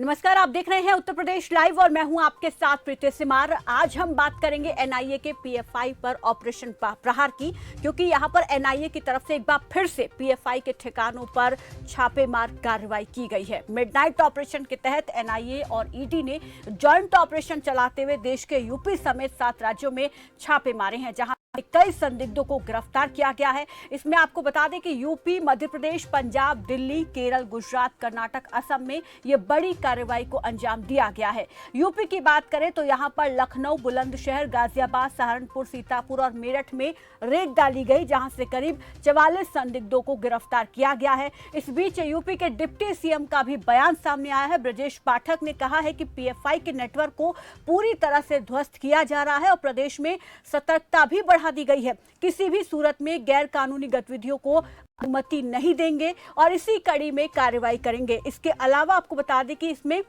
नमस्कार, आप देख रहे हैं उत्तर प्रदेश लाइव और मैं हूं आपके साथ प्रीति सिमार। आज हम बात करेंगे एनआईए के पीएफआई पर ऑपरेशन प्रहार की, क्योंकि यहां पर एनआईए की तरफ से एक बार फिर से पीएफआई के ठिकानों पर छापेमार कार्रवाई की गई है। मिडनाइट ऑपरेशन के तहत एनआईए और ईडी ने जॉइंट ऑपरेशन चलाते हुए देश के यूपी समेत 7 राज्यों में छापे मारे हैं, जहां कई संदिग्धों को गिरफ्तार किया गया है। इसमें आपको बता दें कि यूपी, मध्य प्रदेश, पंजाब, दिल्ली, केरल, गुजरात, कर्नाटक, असम में ये बड़ी कार्रवाई को अंजाम दिया गया है। यूपी की बात करें तो यहां पर लखनऊ, बुलंदशहर, गाजियाबाद, सहारनपुर, सीतापुर और मेरठ में रेड डाली गई, जहां से करीब 44 संदिग्धों को गिरफ्तार किया गया है। इस बीच यूपी के डिप्टी सीएम का भी बयान सामने आया है। ब्रजेश पाठक ने कहा है कि पीएफआई के नेटवर्क को पूरी तरह से ध्वस्त किया जा रहा है और प्रदेश में सतर्कता भी बढ़ा दी गई है। किसी भी सूरत में गैर कानूनी गतिविधियों को अनुमति नहीं देंगे और इसी कड़ी में कार्रवाई करेंगे। इसके अलावा आपको बता दें कि इसमें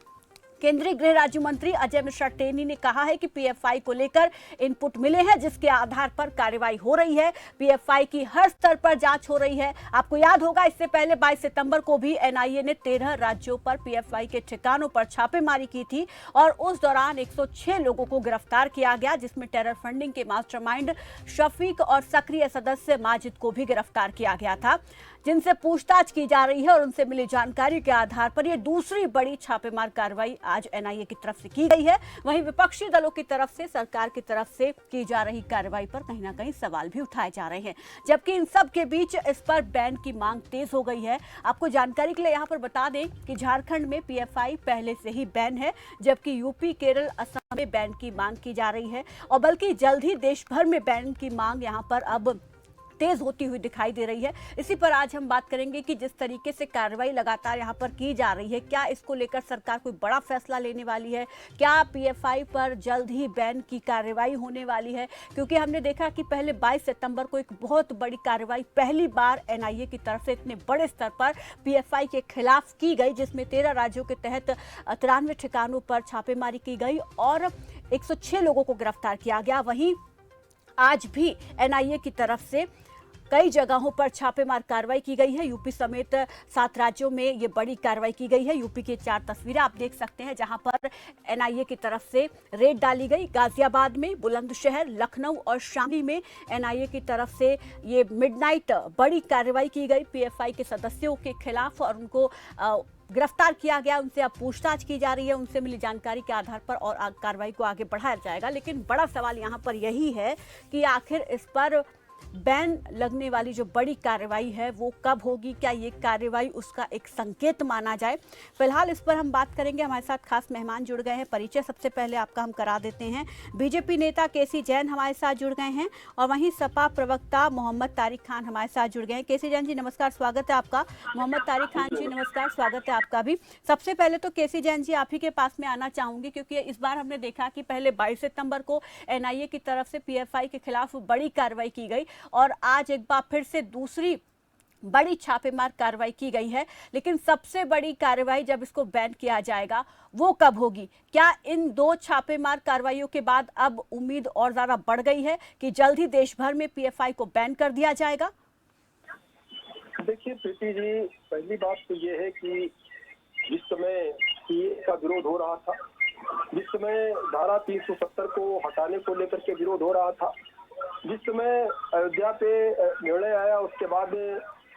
केंद्रीय गृह राज्य मंत्री अजय मिश्रा टेनी ने कहा है कि पीएफआई को लेकर इनपुट मिले हैं, जिसके आधार पर कार्रवाई हो रही है। पीएफआई की हर स्तर पर जांच हो रही है। आपको याद होगा, इससे पहले 22 सितंबर को भी एनआईए ने 13 राज्यों पर पीएफआई के ठिकानों पर छापेमारी की थी और उस दौरान 106 लोगों को गिरफ्तार किया गया, जिसमें टेरर फंडिंग के मास्टरमाइंड शफीक और सक्रिय सदस्य माजिद को भी गिरफ्तार किया गया था, जिनसे पूछताछ की जा रही है और उनसे मिली जानकारी के आधार पर यह दूसरी बड़ी छापेमार कार्रवाई आज एनआईए की तरफ से की गई है। वहीं विपक्षी दलों की तरफ से सरकार की तरफ से की जा रही कार्रवाई पर कहीं ना कहीं सवाल भी उठाए जा रहे हैं, जबकि इन सब के बीच इस पर बैन की मांग तेज हो गई है। आपको जानकारी के लिए यहाँ पर बता दें कि झारखंड में पीएफआई पहले से ही बैन है, जबकि यूपी, केरल, असम में बैन की मांग की जा रही है और बल्कि जल्द ही देश भर में बैन की मांग यहाँ पर अब तेज होती हुई दिखाई दे रही है। इसी पर आज हम बात करेंगे कि जिस तरीके से कार्रवाई लगातार यहां पर की जा रही है, क्या इसको लेकर सरकार कोई बड़ा फैसला लेने वाली है? क्या पीएफआई पर जल्द ही बैन की कार्रवाई होने वाली है? क्योंकि हमने देखा कि पहले 22 सितंबर को एक बहुत बड़ी कार्रवाई पहली बार एनआईए की तरफ से इतने बड़े स्तर पर पीएफआई के खिलाफ की गई, जिसमें 13 राज्यों के तहत 93 ठिकानों पर छापेमारी की गई और 106 लोगों को गिरफ्तार किया गया। वहीं आज भी एनआईए की तरफ से कई जगहों पर छापेमार कार्रवाई की गई है। यूपी समेत 7 राज्यों में ये बड़ी कार्रवाई की गई है। यूपी की 4 तस्वीरें आप देख सकते हैं, जहां पर एनआईए की तरफ से रेड डाली गई। गाजियाबाद में, बुलंदशहर, लखनऊ और शामली में एनआईए की तरफ से ये मिडनाइट बड़ी कार्रवाई की गई पीएफआई के सदस्यों के खिलाफ और उनको गिरफ्तार किया गया। उनसे अब पूछताछ की जा रही है, उनसे मिली जानकारी के आधार पर और कार्रवाई को आगे बढ़ाया जाएगा। लेकिन बड़ा सवाल यहाँ पर यही है कि आखिर इस पर बैन लगने वाली जो बड़ी कार्रवाई है वो कब होगी? क्या ये कार्रवाई उसका एक संकेत माना जाए? फिलहाल इस पर हम बात करेंगे। हमारे साथ खास मेहमान जुड़ गए हैं। परिचय सबसे पहले आपका हम करा देते हैं। बीजेपी नेता केसी जैन हमारे साथ जुड़ गए हैं और वहीं सपा प्रवक्ता मोहम्मद तारिक खान हमारे साथ जुड़ गए हैं। केसी जैन जी नमस्कार, स्वागत है आपका। मोहम्मद तारिक खान जी नमस्कार, स्वागत है आपका भी। सबसे पहले तो केसी जैन जी आप ही के पास में आना चाहूंगी, क्योंकि इस बार हमने देखा कि पहले 22 सितंबर को एनआईए की तरफ से पीएफआई के खिलाफ बड़ी कार्रवाई की गई और आज एक बार फिर से दूसरी बड़ी छापेमार कार्रवाई की गई है। लेकिन सबसे बड़ी कार्रवाई जब इसको बैन किया जाएगा वो कब होगी? क्या इन 2 छापेमार कार्रवाइयों के बाद अब उम्मीद और ज्यादा बढ़ गई है कि जल्द ही देश भर में पीएफआई को बैन कर दिया जाएगा? देखिए प्रीति जी, पहली बात तो ये है कि जिस समय सीए का विरोध हो रहा था, जिस समय धारा 370 को हटाने को लेकर के विरोध हो रहा था, जिस समय अयोध्या पे निर्णय आया, उसके बाद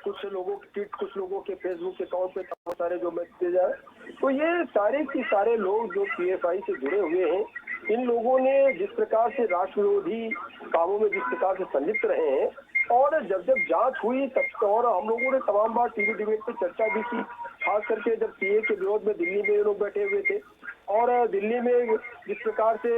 कुछ लोगों की ट्वीट, कुछ लोगों के फेसबुक अकाउंट पे बहुत सारे जो मैसेज आए, तो ये सारे के सारे लोग जो पीएफआई से जुड़े हुए हैं, इन लोगों ने जिस प्रकार से राष्ट्र विरोधी कामों में जिस प्रकार से संलिप्त रहे हैं और जब जब जांच हुई तब और हम लोगों ने तमाम बार टीवी डिबेट पे चर्चा भी की, खास करके जब सीए के विरोध में दिल्ली में लोग बैठे हुए थे और दिल्ली में जिस प्रकार से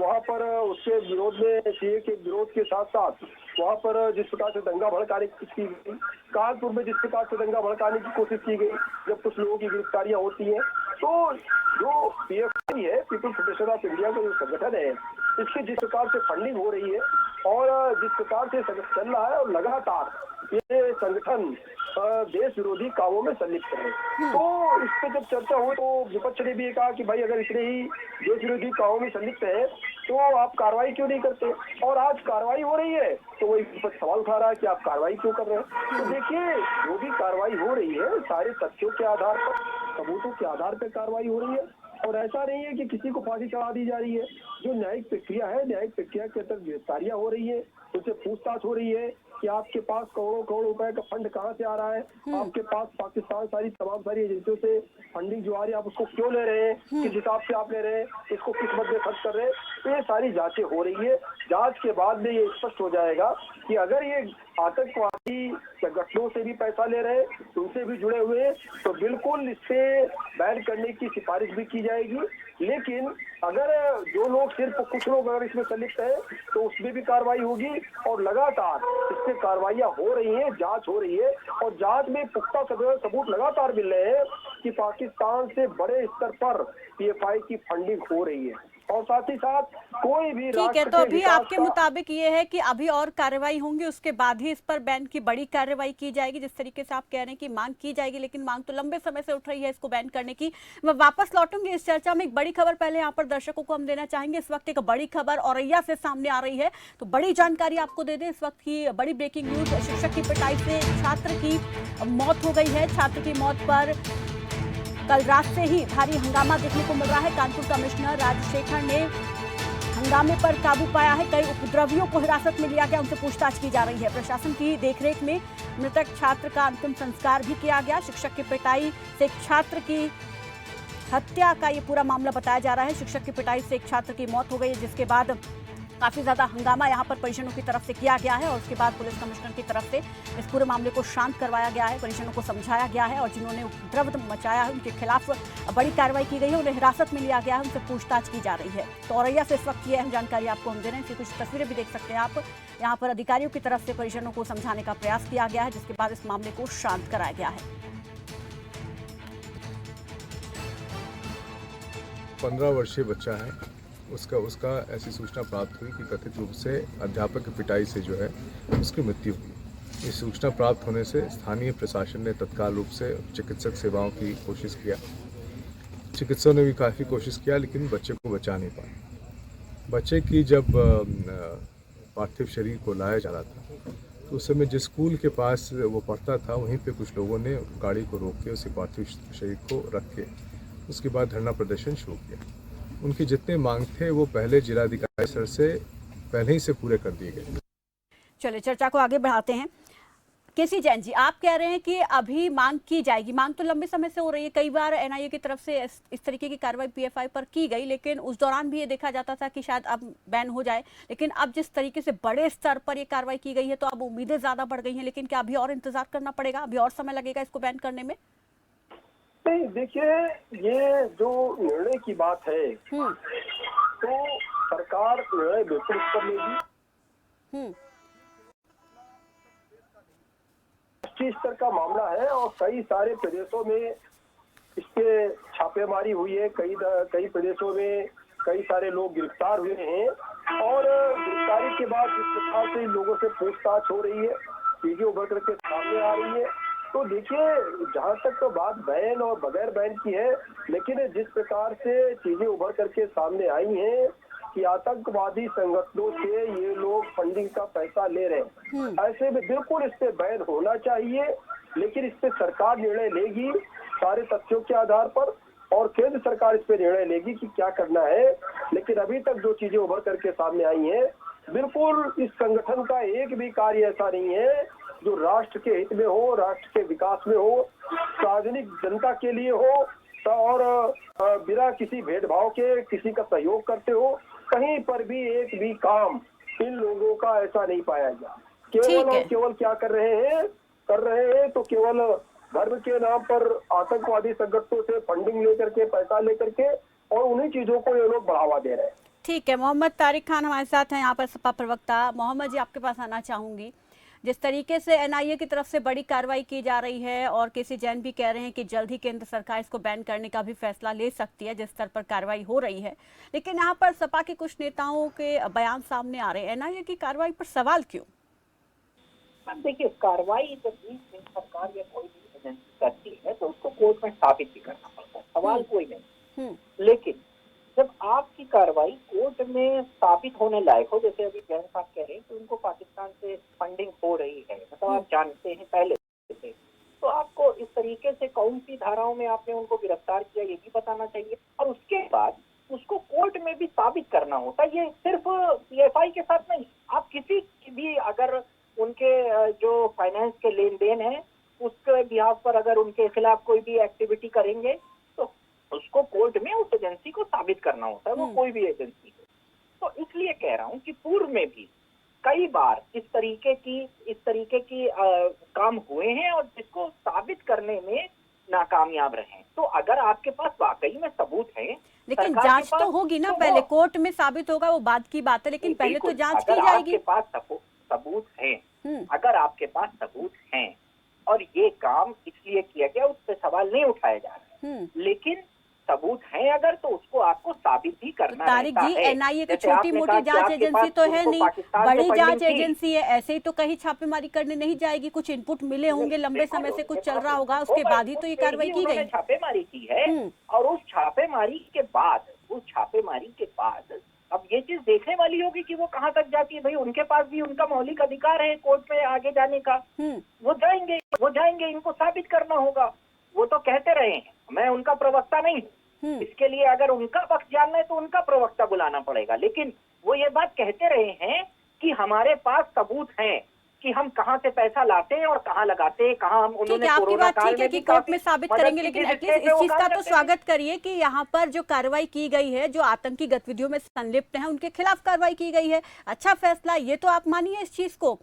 वहां पर उसके विरोध में सीए के विरोध के साथ साथ वहां पर जिस प्रकार से दंगा भड़काने की कोशिश की गई, कानपुर में जिस प्रकार से दंगा भड़काने की कोशिश की गई, जब कुछ लोगों की गिरफ्तारियां होती हैं, तो जो पीएफआई है, पीपल्स फेडरेशन ऑफ इंडिया का जो संगठन है, इसकी जिस प्रकार से फंडिंग हो रही है और जिस प्रकार से चल रहा है और लगातार ये संगठन देश विरोधी कामों में संलिप्त है, तो इस पर जब चर्चा हुई तो विपक्ष ने भी कहा कि भाई अगर इतने ही देश विरोधी कामों में संलिप्त है तो आप कार्रवाई क्यों नहीं करते? और आज कार्रवाई हो रही है तो वही विपक्ष सवाल उठा रहा है कि आप कार्रवाई क्यों कर रहे हैं? तो देखिए, जो भी कार्रवाई हो रही है सारे तथ्यों के आधार पर, सबूतों के आधार पर कार्रवाई हो रही है और ऐसा नहीं है कि किसी को फांसी चढ़ा दी जा रही है। जो न्यायिक प्रक्रिया है, न्यायिक प्रक्रिया के तहत गिरफ्तारियां हो रही है, उनसे पूछताछ हो रही है कि आपके पास करोड़ों करोड़ रुपए का फंड कहाँ से आ रहा है, आपके पास पाकिस्तान तमाम सारी एजेंसियों से फंडिंग जो आ रही है, आप उसको क्यों ले रहे हैं, किस हिसाब से आप ले रहे हैं, इसको किस मद में खर्च कर रहे हैं। तो ये सारी जांचें हो रही है। जांच के बाद में ये स्पष्ट हो जाएगा कि अगर ये आतंकवादी संगठनों से भी पैसा ले रहे हैं, उनसे भी जुड़े हुए हैं, तो बिल्कुल इससे बैन करने की सिफारिश भी की जाएगी। लेकिन अगर जो लोग सिर्फ कुछ लोग अगर इसमें संलिप्त है तो उसमें भी कार्रवाई होगी और लगातार इस पे कार्रवाइयां हो रही हैं, जांच हो रही है और जांच में पुख्ता सबूत लगातार मिल रहे हैं कि पाकिस्तान से बड़े स्तर पर पीएफआई की फंडिंग हो रही है और साथ ही साथ कोई भी ठीक है, तो अभी आपके मुताबिक ये है कि अभी और कार्रवाई होंगी, उसके बाद ही इस पर बैन की बड़ी कार्रवाई की जाएगी। जिस तरीके से आप कह रहे हैं कि मांग की जाएगी, लेकिन मांग तो लंबे समय से उठ रही है इसको बैन करने की। मैं वापस लौटूंगी इस चर्चा में। एक बड़ी खबर पहले यहाँ पर दर्शकों को हम देना चाहेंगे। इस वक्त एक बड़ी खबर औरैया से सामने आ रही है, तो बड़ी जानकारी आपको दे दें। इस वक्त की बड़ी ब्रेकिंग न्यूज, शिक्षक की पिटाई से छात्र की मौत हो गई है। छात्र की मौत पर कल रात से ही भारी हंगामा देखने को मिल रहा है। कानपुर कमिश्नर राजशेखर ने हंगामे पर काबू पाया है। कई उपद्रवियों को हिरासत में लिया गया, उनसे पूछताछ की जा रही है। प्रशासन की देखरेख में मृतक छात्र का अंतिम संस्कार भी किया गया। शिक्षक की पिटाई से एक छात्र की हत्या का ये पूरा मामला बताया जा रहा है। शिक्षक की पिटाई से एक छात्र की मौत हो गई, जिसके बाद काफी ज्यादा हंगामा यहाँ पर परिजनों की तरफ से किया गया है और उसके बाद पुलिस कमिश्नर की तरफ से इस पूरे मामले को शांत करवाया गया है। परिजनों को समझाया गया है और जिन्होंने उपद्रव मचाया है उनके खिलाफ बड़ी कार्रवाई की गई है। उन्हें हिरासत में लिया गया है, उनसे पूछताछ की जा रही है। तो औरैया से इस वक्त ये अहम जानकारी आपको हम दे रहे हैं। इसकी कुछ तस्वीरें भी देख सकते हैं आप। यहाँ पर अधिकारियों की तरफ से परिजनों को समझाने का प्रयास किया गया है, जिसके बाद इस मामले को शांत कराया गया है। 15 वर्षीय बच्चा है, उसका ऐसी सूचना प्राप्त हुई कि कथित रूप से अध्यापक की पिटाई से जो है उसकी मृत्यु हुई। इस सूचना प्राप्त होने से स्थानीय प्रशासन ने तत्काल रूप से चिकित्सक सेवाओं की कोशिश किया। चिकित्सकों ने भी काफ़ी कोशिश किया, लेकिन बच्चे को बचा नहीं पाए। बच्चे की जब पार्थिव शरीर को लाया जा रहा था तो उस समय जिस स्कूल के पास वो पढ़ता था वहीं पे कुछ लोगों ने गाड़ी को रोक के उसे पार्थिव शरीर को रख के उसके बाद धरना प्रदर्शन शुरू किया। उनके जितने मांग थे वो पहले जिलाधिकारी सर से पहले ही से पूरे कर दिए गए। चलिए चर्चा को आगे बढ़ाते हैं। केसी जैन जी, आप कह रहे हैं कि अभी मांग की जाएगी। मांग तो लंबे समय से हो रही है, कई बार एनआईए की तरफ से इस तरीके की कार्रवाई पीएफआई पर की गई, लेकिन उस दौरान भी ये देखा जाता था कि शायद अब बैन हो जाए। लेकिन अब जिस तरीके से बड़े स्तर पर ये कार्रवाई की गई है तो अब उम्मीदें ज्यादा बढ़ गई हैं। लेकिन क्या अभी और इंतजार करना पड़ेगा, अभी और समय लगेगा इसको बैन करने में? नहीं, देखिए, ये जो निर्णय की बात है तो सरकार निर्णय बिल्कुल इस पर लेगी। राष्ट्रीय स्तर का मामला है और कई सारे प्रदेशों में इस पे छापेमारी हुई है। कई प्रदेशों में कई सारे लोग गिरफ्तार हुए हैं और गिरफ्तारी के बाद जिस प्रकार से लोगों से पूछताछ हो रही है, चीजें उभर करके सामने आ रही है। तो देखिए, जहाँ तक तो बात बैन और बगैर बैन की है, लेकिन जिस प्रकार से चीजें उभर करके सामने आई हैं कि आतंकवादी संगठनों से ये लोग फंडिंग का पैसा ले रहे हैं, ऐसे में बिल्कुल इस पे बैन होना चाहिए। लेकिन इस पे सरकार निर्णय लेगी सारे तथ्यों के आधार पर और केंद्र सरकार इस पे निर्णय लेगी कि क्या करना है। लेकिन अभी तक जो चीजें उभर करके सामने आई हैं, बिल्कुल इस संगठन का एक भी कार्य ऐसा नहीं है जो राष्ट्र के हित में हो, राष्ट्र के विकास में हो, सार्वजनिक जनता के लिए हो और बिना किसी भेदभाव के किसी का सहयोग करते हो। कहीं पर भी एक भी काम इन लोगों का ऐसा नहीं पाया गया। केवल और केवल क्या कर रहे हैं तो केवल धर्म के नाम पर आतंकवादी संगठनों से फंडिंग लेकर के, पैसा लेकर के, और उन्हीं चीजों को ये लोग बढ़ावा दे रहे हैं। ठीक है, मोहम्मद तारिक खान हमारे साथ हैं यहाँ पर, सपा प्रवक्ता। मोहम्मद जी, आपके पास आना चाहूंगी। जिस तरीके से एनआईए की तरफ से बड़ी कार्रवाई की जा रही है और केसी जैन भी कह रहे हैं कि जल्द ही केंद्र सरकार इसको बैन करने का भी फैसला ले सकती है जिस स्तर पर कार्रवाई हो रही है, लेकिन यहाँ पर सपा के कुछ नेताओं के बयान सामने आ रहे हैं। एनआईए की कार्रवाई पर सवाल क्यों? देखिए, कार्रवाई जब भी सरकार या कोई भी एजेंसी करती है तो उसको कोर्ट में साबित भी करना पड़ता है, सवाल कोई नहीं। लेकिन जब आपकी कार्रवाई कोर्ट में साबित होने लायक हो, जैसे अभी जैन साहब कह रहे हैं कि उनको पाकिस्तान से फंडिंग हो रही है, मतलब आप जानते हैं पहले से, तो आपको इस तरीके से कौन सी धाराओं में आपने उनको गिरफ्तार किया ये भी बताना चाहिए, और उसके बाद उसको कोर्ट में भी साबित करना होता है। ये सिर्फ पीएफआई के साथ नहीं, आप किसी की भी अगर उनके जो फाइनेंस के लेन देन है उसके बिहाफ पर अगर उनके खिलाफ कोई भी एक्टिविटी करेंगे तो उसको कोर्ट में उस एजेंसी को साबित करना होता है, वो कोई भी एजेंसी हो। तो इसलिए कह रहा हूँ कि पूर्व में भी कई बार इस तरीके की काम हुए हैं और जिसको साबित करने में नाकामयाब रहे। तो अगर आपके पास वाकई में सबूत है, लेकिन जांच तो होगी ना, पहले कोर्ट में साबित होगा वो बाद की बात है, लेकिन पहले तो जांच की जाएगी। आपके पास सबूत है, अगर आपके पास सबूत हैं और ये काम इसलिए किया गया उस पर सवाल नहीं उठाया जा रहा, लेकिन सबूत है अगर तो उसको आपको साबित भी करना है। तारिक जी, एनआईए की छोटी मोटी जांच एजेंसी तो है नहीं, बड़ी जांच एजेंसी है, ऐसे ही तो कहीं छापेमारी करने नहीं जाएगी। कुछ इनपुट मिले होंगे, लंबे समय से कुछ चल रहा होगा, उसके बाद ही तो ये कार्रवाई की गई। छापेमारी की है और उस छापेमारी के बाद अब ये चीज देखने वाली होगी कि वो कहाँ तक जाती है। भाई उनके पास भी उनका मौलिक अधिकार है कोर्ट में आगे जाने का, वो जाएंगे, इनको साबित करना होगा। वो तो कहते रहे हैं, मैं उनका प्रवक्ता नहीं हूँ, इसके लिए अगर उनका पक्ष जानना है तो उनका प्रवक्ता बुलाना पड़ेगा, लेकिन वो ये बात कहते रहे हैं कि हमारे पास सबूत हैं कि हम कहाँ से पैसा लाते हैं और कहाँ लगाते हैं, कहाँ हम उन्होंने कोरोना काल में कि कोर्ट में साबित करेंगे, लेकिन एटलीस्ट इस चीज का तो स्वागत करिए कि यहाँ पर जो कार्रवाई की गई है, जो आतंकी गतिविधियों में संलिप्त हैं उनके खिलाफ कार्रवाई की गई है। अच्छा फैसला, ये तो आप मानिए इस चीज को।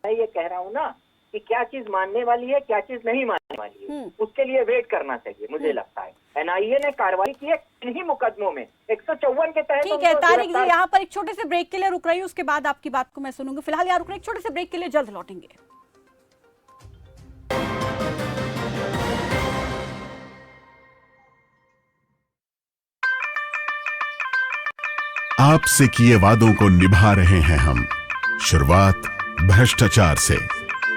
मैं ये कह रहा हूँ ना कि क्या चीज मानने वाली है, क्या चीज नहीं मानने वाली है, उसके लिए वेट करना चाहिए। मुझे लगता है एनआईए ने कार्रवाई की है इन्हीं मुकदमों में 154 के तहत। ठीक है तारिक जी, यहाँ पर एक छोटे से ब्रेक के लिए रुक रही हूँ, उसके बाद आपकी बात को मैं सुनूंगी। फिलहाल यहाँ रुक रही, एक छोटे से ब्रेक के लिए, जल्द लौटेंगे। आपसे किए वादों को निभा रहे हैं हम। शुरुआत भ्रष्टाचार से।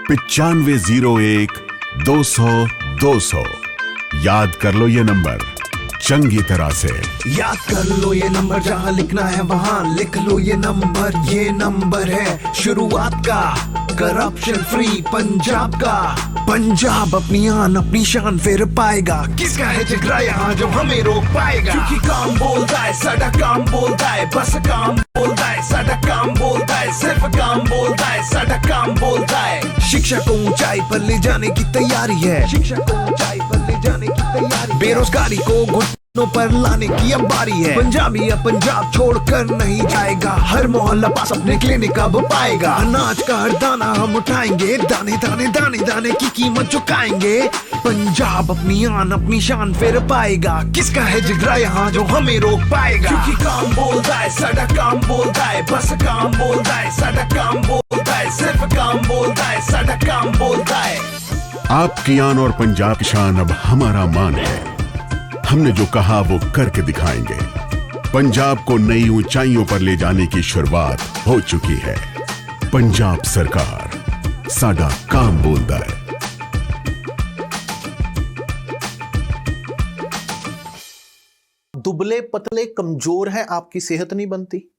9501 200 200 याद कर लो ये नंबर चंगी तरह से। याद कर लो ये नंबर, जहां लिखना है वहां लिख लो ये नंबर है शुरुआत का, करप्शन फ्री पंजाब का। पंजाब अपनी आन अपनी शान फिर पाएगा, किसका है जिगरा यहाँ जो हमें रोक पाएगा। क्योंकि काम बोलता है, साडा काम बोलता है, बस काम बोलता है, साडा काम बोलता है, सिर्फ काम बोलता है, साडा काम बोलता है। शिक्षा को ऊंचाई पर ले जाने की तैयारी है, शिक्षा को ऊंचाई पर ले जाने की तैयारी। बेरोजगारी को घुटनों पर लाने की अब बारी है। पंजाबी अब पंजाब छोड़कर नहीं जाएगा, हर मोहल्ला पास अपने क्लिनिक अब पाएगा। अनाज का हर दाना हम उठाएंगे, दाने दाने दाने दाने की कीमत चुकाएंगे। पंजाब अपनी आन अपनी शान फिर पाएगा, किसका है जिगरा यहाँ जो हमें रोक पाएगा। क्योंकि काम बोलता है, साडा काम बोलता है, बस काम बोलता है, साडा काम बोलता है, सिर्फ काम बोलता है, साडा काम बोलता है। आपकी आन और पंजाब की शान अब हमारा मान है, हमने जो कहा वो करके दिखाएंगे। पंजाब को नई ऊंचाइयों पर ले जाने की शुरुआत हो चुकी है। पंजाब सरकार, साडा काम बोलता है। दुबले पतले कमजोर हैं, आपकी सेहत नहीं बनती,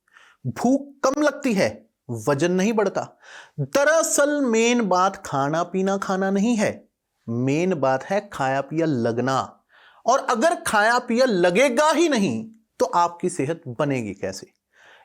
भूख कम लगती है, वजन नहीं बढ़ता। दरअसल मेन बात खाना नहीं है, मेन बात है खाया पिया लगना। और अगर खाया पिया लगेगा ही नहीं तो आपकी सेहत बनेगी कैसे।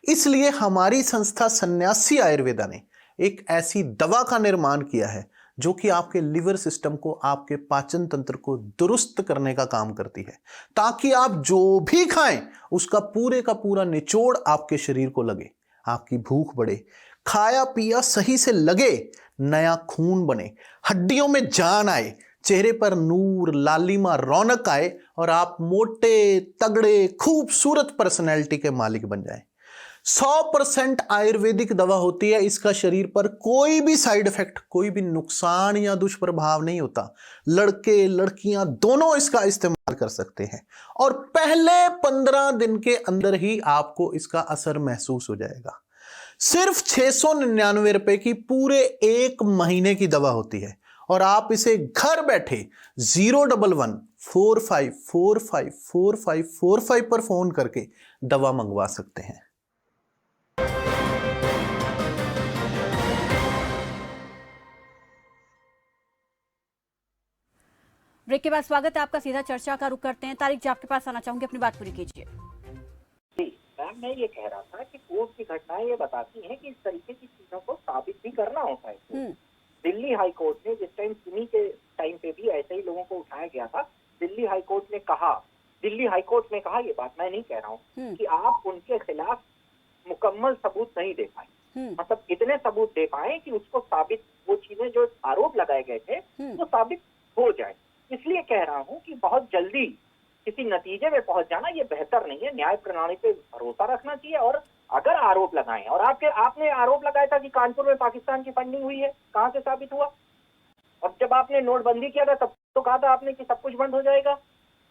इसलिए हमारी संस्था सन्यासी आयुर्वेदा ने एक ऐसी दवा का निर्माण किया है जो कि आपके लिवर सिस्टम को, आपके पाचन तंत्र को दुरुस्त करने का काम करती है, ताकि आप जो भी खाएं उसका पूरे का पूरा निचोड़ आपके शरीर को लगे, आपकी भूख बढ़े, खाया पिया सही से लगे, नया खून बने, हड्डियों में जान आए, चेहरे पर नूर, लालिमा, रौनक आए और आप मोटे, तगड़े, खूबसूरत पर्सनैलिटी के मालिक बन जाएं। 100% आयुर्वेदिक दवा होती है, इसका शरीर पर कोई भी साइड इफेक्ट, कोई भी नुकसान या दुष्प्रभाव नहीं होता। लड़के लड़कियां दोनों इसका इस्तेमाल कर सकते हैं और पहले 15 दिन के अंदर ही आपको इसका असर महसूस हो जाएगा। सिर्फ 699 रुपए की पूरे 1 महीने की दवा होती है और आप इसे घर बैठे 011-45454545 पर फोन करके दवा मंगवा सकते हैं। ब्रेक के बाद स्वागत है आपका, सीधा चर्चा का रुख करते हैं। तारिक जी, आपके पास आना चाहूंगी, अपनी बात पूरी कीजिए। मैम, मैं ये कह रहा था कि कोर्ट की घटनाएं ये बताती हैं कि इस तरीके की चीजों को साबित भी करना होता है। दिल्ली हाई कोर्ट ने, जिस टाइम सिमी के टाइम पे भी ऐसे ही लोगों को उठाया गया था, दिल्ली हाई कोर्ट ने कहा, ये बात मैं नहीं कह रहा हूँ, कि आप उनके खिलाफ मुकम्मल सबूत नहीं दे पाए, मतलब इतने सबूत दे पाए कि उसको साबित, वो चीजें जो आरोप लगाए गए थे वो साबित हो जाए। इसलिए कह रहा हूँ कि बहुत जल्दी किसी नतीजे में पहुंच जाना ये बेहतर नहीं है। न्याय प्रणाली पे भरोसा रखना चाहिए। और अगर आरोप लगाए, और आपने आरोप लगाया था कि कानपुर में पाकिस्तान की फंडिंग हुई है, कहाँ से साबित हुआ? और जब आपने नोटबंदी किया था तब तो कहा था आपने कि सब कुछ बंद हो जाएगा,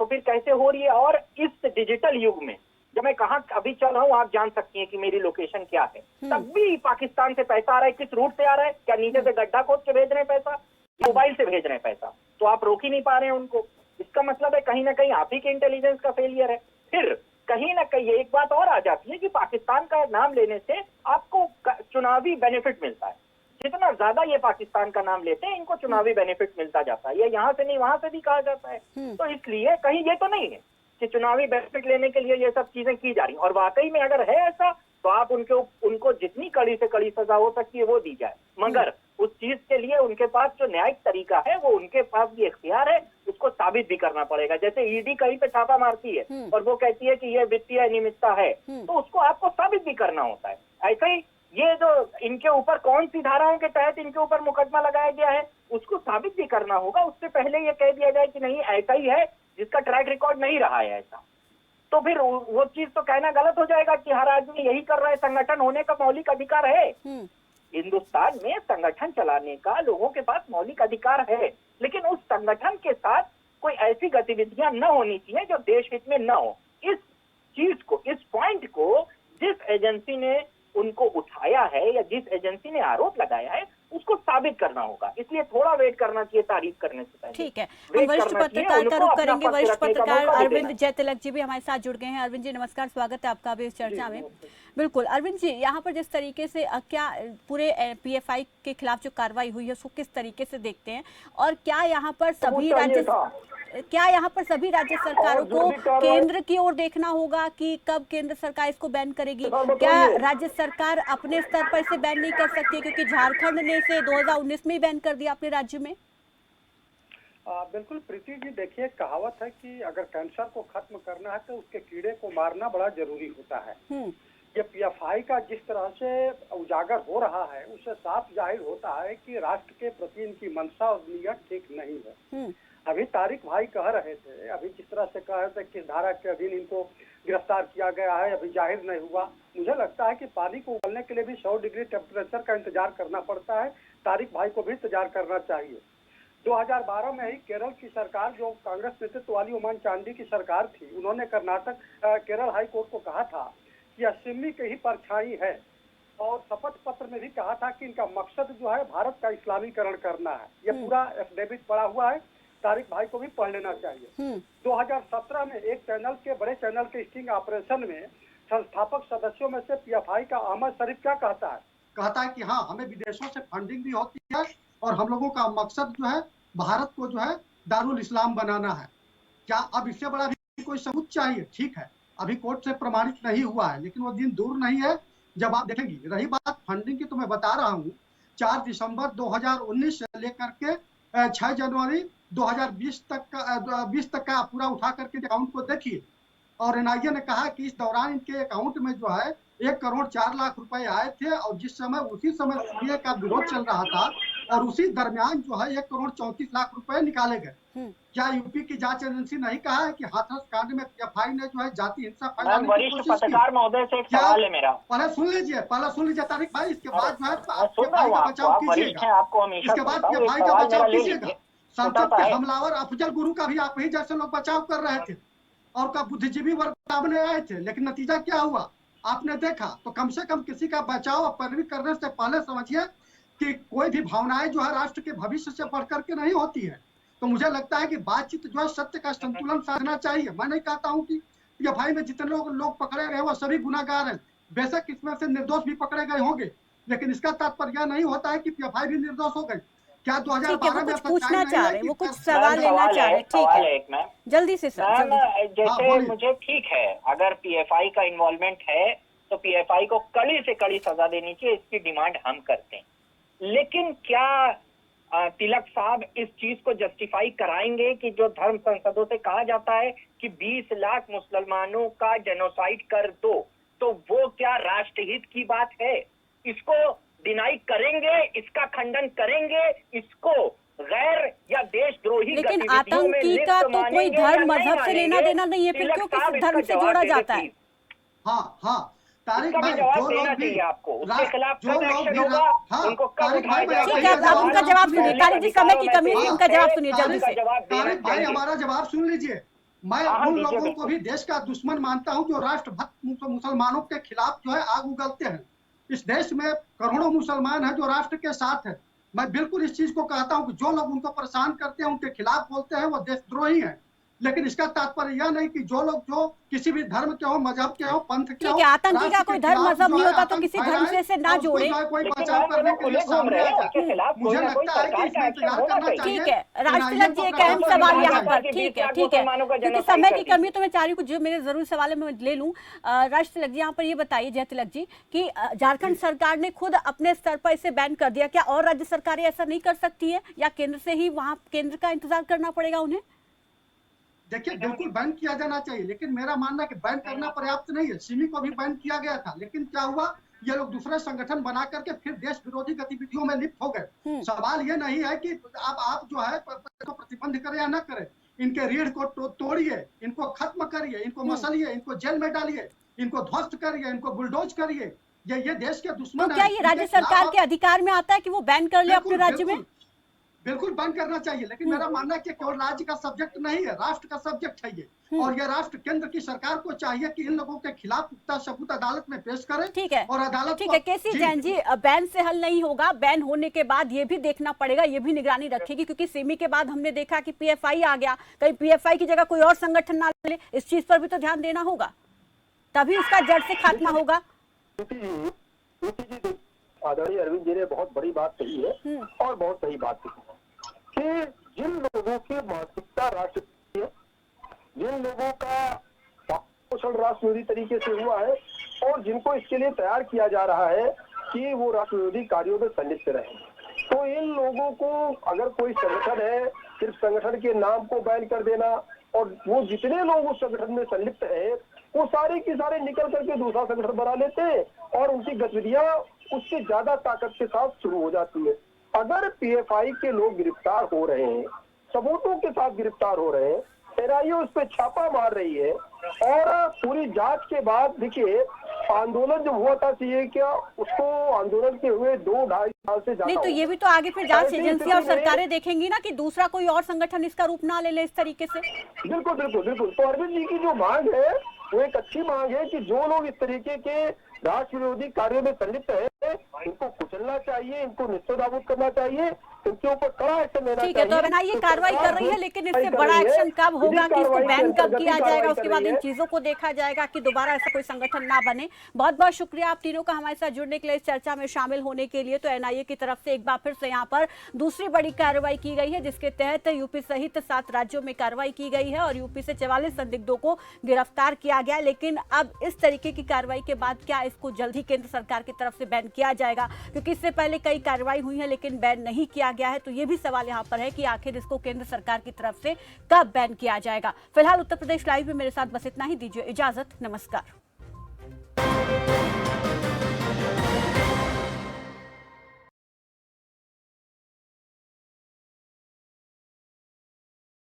तो फिर कैसे हो रही है? और इस डिजिटल युग में जब मैं कहाँ अभी चल रहा हूँ, आप जान सकती हैं कि मेरी लोकेशन क्या है, तब भी पाकिस्तान से पैसा आ रहा है। किस रूट से आ रहा है? क्या नीचे से गड्ढा खोद के भेज रहे हैं पैसा, मोबाइल से भेज रहे हैं पैसा? तो आप रोक ही नहीं पा रहे हैं उनको। इसका मतलब है कहीं ना कहीं आप ही के इंटेलिजेंस का फेलियर है। फिर कहीं ना कहीं एक बात और आ जाती है कि पाकिस्तान का नाम लेने से आपको चुनावी बेनिफिट मिलता है। जितना ज्यादा ये पाकिस्तान का नाम लेते हैं, इनको चुनावी बेनिफिट मिलता जाता है। ये यहाँ से नहीं वहां से भी कहा जाता है। तो इसलिए कहीं ये तो नहीं है कि चुनावी बेनिफिट लेने के लिए ये सब चीजें की जा रही। और वाकई में अगर है ऐसा, तो आप उनको जितनी कड़ी से कड़ी सजा हो सकती है वो दी जाए, मगर उस चीज के लिए उनके पास जो न्यायिक तरीका है, वो उनके पास भी इख्तियार है, उसको साबित भी करना पड़ेगा। जैसे ईडी कहीं पे छापा मारती है और वो कहती है कि ये वित्तीय अनियमितता है, तो उसको आपको साबित भी करना होता है। ऐसे ही ये जो इनके ऊपर कौन सी धाराओं के तहत इनके ऊपर मुकदमा लगाया गया है, उसको साबित भी करना होगा। उससे पहले ये कह दिया जाए कि नहीं ऐसा ही है, जिसका ट्रैक रिकॉर्ड नहीं रहा है ऐसा, तो फिर वो चीज तो कहना गलत हो जाएगा कि हर आदमी यही कर रहा है। संगठन होने का मौलिक अधिकार है। हिंदुस्तान में संगठन चलाने का लोगों के पास मौलिक अधिकार है, लेकिन उस संगठन के साथ कोई ऐसी गतिविधियां न होनी चाहिए जो देश हित में न हो। इस चीज को, इस पॉइंट को जिस एजेंसी ने उनको उठाया है या जिस एजेंसी ने आरोप लगाया है, उसको साबित करना होगा। इसलिए थोड़ा वेट करना चाहिए तारीफ करने से पहले। ठीक है, हम वरिष्ठ पत्रकार का रुख करेंगे। वरिष्ठ पत्रकार अरविंद जयतिलक जी भी हमारे साथ जुड़ गए हैं। अरविंद जी नमस्कार, स्वागत है आपका भी इस चर्चा में। बिल्कुल अरविंद जी, यहाँ पर जिस तरीके से क्या पूरे पीएफआई के खिलाफ जो कार्रवाई हुई है उसको किस तरीके से देखते हैं, और क्या यहाँ पर सभी राज्य सरकारों को केंद्र की ओर देखना होगा कि कब केंद्र सरकार इसको बैन करेगी? क्या राज्य सरकार अपने स्तर पर इसे बैन नहीं कर सकती, क्योंकि झारखंड ने इसे 2019 में ही बैन कर दिया अपने राज्य में? बिल्कुल प्रीति जी, देखिए कहावत है कि अगर कैंसर को खत्म करना है तो उसके कीड़े को मारना बड़ा जरूरी होता है। ये पीएफआई का जिस तरह से उजागर हो रहा है, उससे साफ जाहिर होता है कि राष्ट्र के प्रति इनकी मंशा और नीयत ठीक नहीं है। अभी तारिक भाई कह रहे थे, अभी जिस तरह से कह रहे थे किस धारा के अधीन इनको गिरफ्तार किया गया है, अभी जाहिर नहीं हुआ। मुझे लगता है कि पानी को उबलने के लिए भी 100 डिग्री टेम्परेचर का इंतजार करना पड़ता है। तारिक भाई को भी इंतजार करना चाहिए। 2012 में ही केरल की सरकार, जो कांग्रेस नेतृत्व वाली उमन चांडी की सरकार थी, उन्होंने केरल हाई कोर्ट को कहा था कि सिमी की ही परछाई है, और शपथ पत्र में भी कहा था कि इनका मकसद जो है भारत का इस्लामीकरण करना है। ये पूरा एफिडेविट पड़ा हुआ है, तारिक भाई को भी पढ़ लेना चाहिए। 2017 में एक बड़े चैनल के स्टिंग ऑपरेशन में संस्थापक सदस्यों में से पीएफआई का अहमद शरीफ क्या कहता है कि हाँ, हमें विदेशों से फंडिंग भी होती है और हम लोगों का मकसद जो है भारत को जो है दारुल इस्लाम बनाना है। क्या अब इससे बड़ा भी कोई सबूत चाहिए? ठीक है, अभी कोर्ट से प्रमाणित नहीं हुआ है, लेकिन वो दिन दूर नहीं है जब आप देखेंगी। रही बात फंडिंग की, तो मैं बता रहा हूँ 4 दिसंबर 2019 से लेकर के 6 जनवरी 2020 तक का पूरा उठा करके अकाउंट को देखिए। और एनआईए ने कहा कि इस दौरान इनके अकाउंट में जो है 1 करोड़ 4 लाख रुपए आए थे, और उसी समय सीए का विरोध चल रहा था, और उसी दरमियान जो है 1 करोड़ 34 लाख रुपए निकाले गए। क्या यूपी की जांच एजेंसी नहीं कहा है कि हाथरस कांड में पीएफआई ने जो है जाति हिंसा फैलाने की कोशिश की? पत्रकार महोदय से एक सवाल है मेरा। पहले सुन लीजिए तारिक भाई, इसके बाद जो है पीएफआई का बचाव कीजिएगा, इसके बाद पीएफआई का बचाव कीजिएगा। संसद के हमलावर अफजल गुरु का भी आप ही जैसे लोग बचाव कर रहे थे, और का बुद्धिजीवी वर्ग सामने आए थे, लेकिन नतीजा क्या हुआ आपने देखा। तो कम से कम किसी का बचाव और पैरवी करने से पहले समझिए कि कोई भी भावनाएं जो है राष्ट्र के भविष्य से बढ़ करके नहीं होती है। तो मुझे लगता है कि बातचीत जो है सत्य का संतुलन साधना चाहिए। मैं नहीं कहता हूँ कि पीएफआई में जितने लोग पकड़े गए वो सभी गुनाहगार हैं, बेशक इसमें से निर्दोष भी पकड़े गए होंगे, लेकिन इसका तात्पर्य नहीं होता है कि पीएफआई भी निर्दोष हो गई। क्या ठीक है, 2012 वो में कुछ पूछना सच्चाई चाह नहीं रहे है हैं, वो कि कुछ सवाल सवाल लेना चाह रहे हैं। ठीक सवाल है, एक मैम जल्दी से सर, मैम जल्दी। जैसे बोलिए। मुझे ठीक है, अगर पीएफआई का इन्वॉल्वमेंट है तो पीएफआई को कड़ी से कड़ी सजा देनी चाहिए, इसकी डिमांड हम करते हैं। लेकिन क्या तिलक साहब इस चीज को जस्टिफाई कराएंगे कि जो धर्म संसदों से कहा जाता है कि 20 लाख मुसलमानों का जेनोसाइड कर दो, तो वो क्या राष्ट्रहित की बात है? इसको डिनाई करेंगे, इसका खंडन करेंगे, इसको गैर या देशद्रोही लेकिन गतिविधियों में आतंकी लिप्त का तो कोई मानेंगे या धर्म नहीं मजहब से लेना मानेंगे? देना नहीं है, फिर तिलक क्यों साहब किसी धर्म इसका से जवाब जोड़ा दे जाता दे है? प्लीज। हाँ तारिक इसका भी भाई, जवाब जो देना लोग भी चाहिए आपको। उसके खिलाफ जो कब लोग एक्शन भी होगा, हाँ, उनको कब तारिक उठाया भाई, मैं जाएगा? ठीक वही है, अब उनका जवाब सुनिए। मौलिक तारिक जी, समय की अधिकारों कमी में है, से उनका जवाब सुनिए जल्दी उनका से। जवाब देना तारिक भाई, चाहिए। हमारा जवाब सुन लीजिए। मैं हाँ, उन दीजिए लोगों को बिल्कुल। भी देश का दुश्मन मानता हूं जो राष्ट्रभक्त मुसलमानों के खिलाफ जो है आग उगलते हैं। इस देश में करोड़ों मुसलमान हैं जो राष्ट्र के साथ है। मैं बिल्कुल इस चीज को कहता हूं कि जो लोग उनको परेशान करते हैं, उनके खिलाफ बोलते हैं, वो देशद्रोही हैं। लेकिन इसका तात्पर्य यह नहीं कि जो लोग जो किसी भी धर्म के हो, मजहब के हो, पंथ के हो, ठीक है, आतंकी का राष्ट्र कोई के धर्म खिलाफ मजहब जो नहीं है होता तो आतंक किसी धर्म फैलाए से ना और उसको जोड़े। जो है कोई लेकिन बचाव मैम, करने वो के लिए खुले घूम सामने रहे आ हैं, उनके जाए। खिलाफ कोई मुझे ना कोई लगता है कि सरकार का इसमें एक्शन इंतजार होना करना चाहिए। ठीक चाहिए। है, राष्ट्रलक NIA जी, को एक अहम प्रभाव सवाल करना यहाँ चाहिए। पर। कि ठीक 20 है, लाख ठीक है, मुसलमानों का क्योंकि जेनोसाइड समय कर की दीजिए। कमी है तो मैं चाह रही हूँ जो मेरे जरूरी सवाल है मैं ले लूँ। राष्ट्रलक जी, यहाँ पर ये बताइए, जय तिलक जी, कि झारखंड सरकार ने खुद अपने स्तर पर इसे बैन कर दिया, क्या और राज्य सरकारें ऐसा नहीं कर सकती है, या केंद्र से ही वहाँ केंद्र का इंतजार करना पड़ेगा उन्हें? देखिए, बिल्कुल बैन किया जाना चाहिए, लेकिन मेरा मानना है कि बैन करना पर्याप्त नहीं है। सिमी को भी बैन किया गया था, लेकिन क्या हुआ, ये लोग दूसरे संगठन बना करके फिर देश विरोधी गतिविधियों में लिप्त हो गए। सवाल ये नहीं है कि आप जो है तो प्रतिबंध करें या न करें, इनके रीढ़ को तोड़िए, इनको खत्म करिए, इनको मसलिए, इनको जेल में डालिए, इनको ध्वस्त करिए, इनको बुलडोज करिए। ये देश के दुश्मन तो क्या ये राज्य सरकार के अधिकार में आता है कि वो बैन कर ले अपने राज्य में? बिल्कुल बंद करना चाहिए, लेकिन मेरा मानना है कि केवल राज्य का सब्जेक्ट नहीं है, राष्ट्र का सब्जेक्ट है ये। और ये राष्ट्र केंद्र की सरकार को चाहिए कि इन लोगों के खिलाफ पुख्ता सबूत अदालत में पेश करे। ठीक है, और अदालत ठीक है, केसी जैन जी, बैन से हल नहीं होगा। बैन होने के बाद ये भी देखना पड़ेगा, ये भी निगरानी रखेगी, क्योंकि सिमी के बाद हमने देखा कि पीएफआई आ गया, कहीं पीएफआई की जगह कोई और संगठन ना ले, इस चीज पर भी तो ध्यान देना होगा, तभी उसका जड़ से खात्मा होगा। आदरणीय अरविंद जी ने बहुत बड़ी बात कही है और बहुत सही बात कही है कि जिन लोगों की मानसिकता राष्ट्र है, जिन लोगों का पोषण राष्ट्र विरोधी तरीके से हुआ है और जिनको इसके लिए तैयार किया जा रहा है कि वो राष्ट्र विरोधी कार्यों में संलिप्त रहे, तो इन लोगों को अगर कोई संगठन है, सिर्फ संगठन के नाम को बैन कर देना और वो जितने लोग उस संगठन में संलिप्त है वो सारे के सारे निकल करके दूसरा संगठन बना लेते हैं और उनकी गतिविधियां उससे ज्यादा ताकत के साथ शुरू हो जाती है। अगर पीएफआई के लोग गिरफ्तार हो रहे हैं, सबूतों के साथ गिरफ्तार हो रहे हैं, एनआईए उस पर छापा मार रही है और पूरी जांच के बाद देखिए आंदोलन जो हुआ था चाहिए क्या, उसको आंदोलन के हुए 2-2.5 साल से ज्यादा नहीं, तो ये भी तो आगे फिर जांच एजेंसी और सरकारें देखेंगी ना कि दूसरा कोई और संगठन इसका रूप ना ले इस तरीके से। बिल्कुल बिल्कुल बिल्कुल। तो अरविंद जी की जो मांग है वो एक अच्छी मांग है कि जो लोग इस तरीके के राष्ट्र विरोधी कार्यों में संलिप्त है इनको कुचलना चाहिए, इनको निस्तानाबूद करना चाहिए, इनके ऊपर कड़ा एक्शन लेना चाहिए। ठीक है, तो अब एनआईए कार्रवाई कर रही है, लेकिन इससे बड़ा एक्शन कब होगा कि इसको बैन कब किया जाएगा, उसके बाद इन चीजों को देखा जाएगा कि दोबारा ऐसा कोई संगठन ना बने। बहुत बहुत शुक्रिया आप तीनों का हमारे साथ जुड़ने के लिए, इस चर्चा में शामिल होने के लिए। तो एनआईए की तरफ से एक बार फिर से यहाँ पर दूसरी बड़ी कार्रवाई की गई है, जिसके तहत यूपी सहित 7 राज्यों में कार्रवाई की गई है और यूपी से 44 संदिग्धों को गिरफ्तार किया गया। लेकिन अब इस तरीके की कार्रवाई के बाद क्या इसको जल्द ही केंद्र सरकार की तरफ से बैन किया जाएगा, क्योंकि इससे पहले कई कार्रवाई हुई है लेकिन बैन नहीं किया गया है। तो ये भी सवाल यहाँ पर है कि आखिर इसको केंद्र सरकार की तरफ से कब बैन किया जाएगा। फिलहाल उत्तर प्रदेश लाइव में मेरे साथ बस इतना ही, दीजिए इजाजत, नमस्कार।